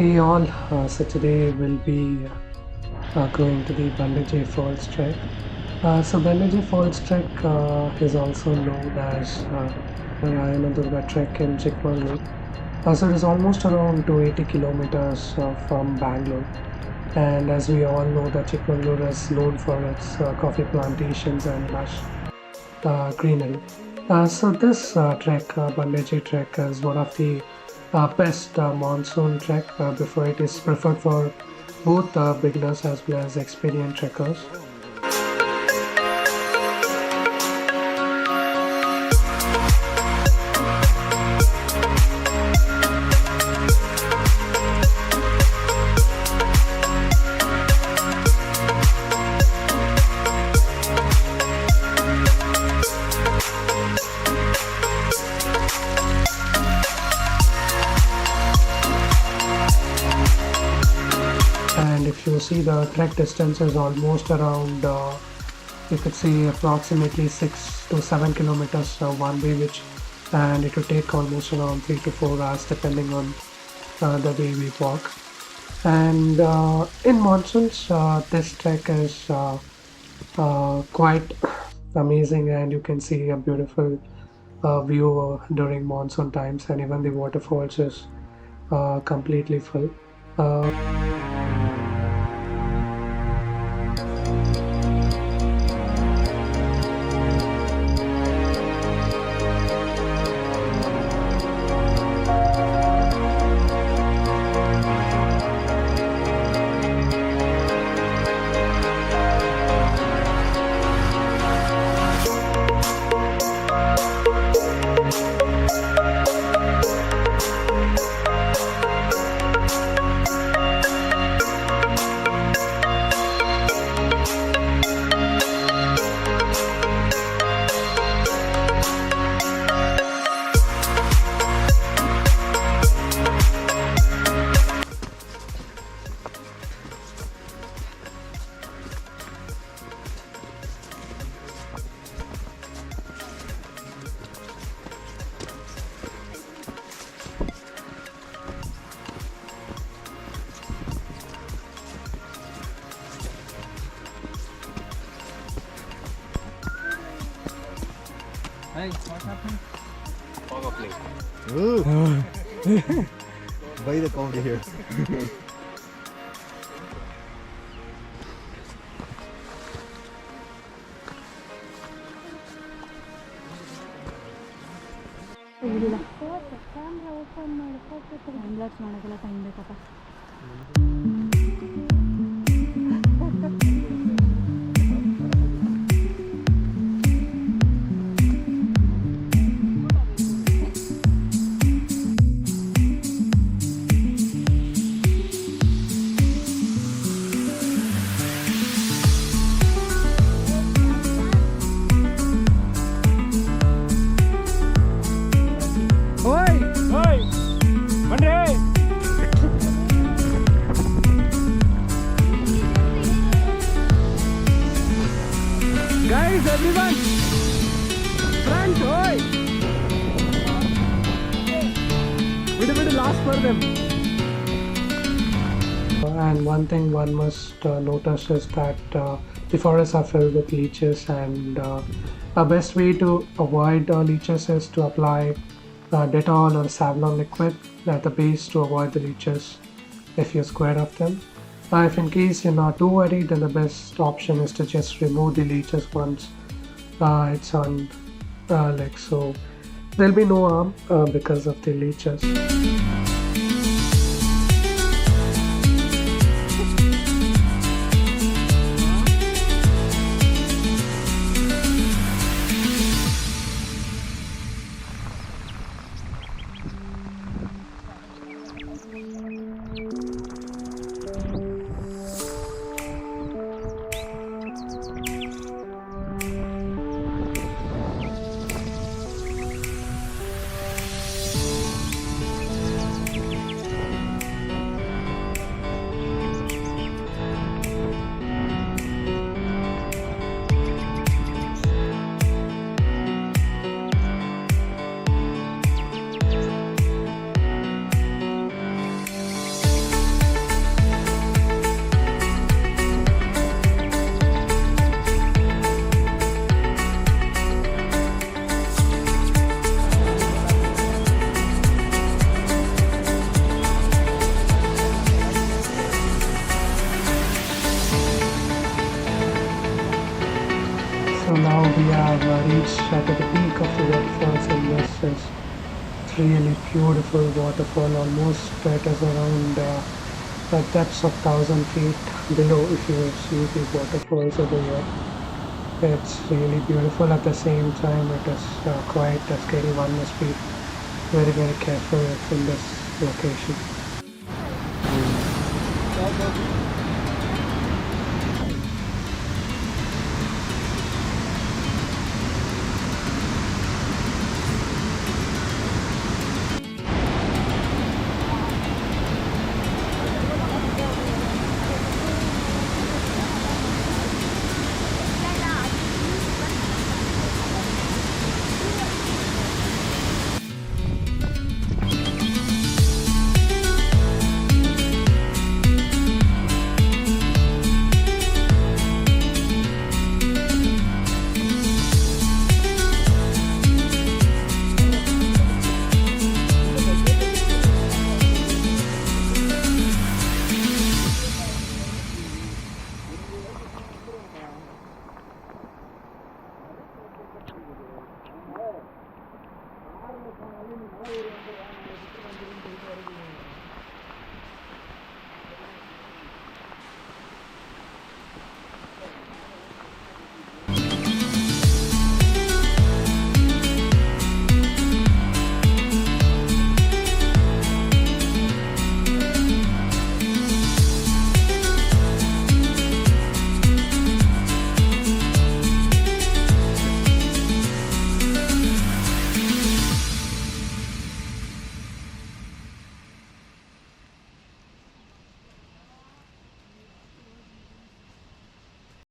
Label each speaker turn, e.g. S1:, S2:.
S1: Hey all, so today we'll be going to the Bandaje Falls trek. So Bandaje Falls trek is also known as Ballalarayana Durga trek in Chikmagalur. So it is almost around 280 kilometers from Bangalore. And as we all know that Chikmagalur is known for its coffee plantations and lush greenery. So this trek, Bandaje trek, is one of the best monsoon trek before it is preferred for both beginners as well as experienced trekkers. And if you see, the trek distance is almost around you could say approximately 6 to 7 kilometers one way, which and it would take almost around 3 to 4 hours depending on the way we walk. And in monsoons this trek is quite amazing, and you can see a beautiful view during monsoon times, and even the waterfalls is completely full.
S2: Hey, what's happening?
S3: Power play.
S2: Why the comedy here?
S4: ಮಾಡೋಕ್ಕೆಲ್ಲ time ಬೇಕಪ್ಪ.
S1: Guys, everyone! Front, oi! Bit last for them. And one thing one must notice is that the forests are filled with leeches, and a best way to avoid leeches is to apply Dettol or Savlon Liquid at the base to avoid the leeches if you're scared of them. If in case you're not too worried, then the best option is to just remove the leeches once it's on like so. There'll be no harm because of the leeches. So now we have reached to the peak of the waterfalls, and this is really beautiful waterfall. Almost it is around depths of 1,000 feet below. If you see the waterfalls over here, it's really beautiful. At the same time, it is quite scary. One must be very careful in this location.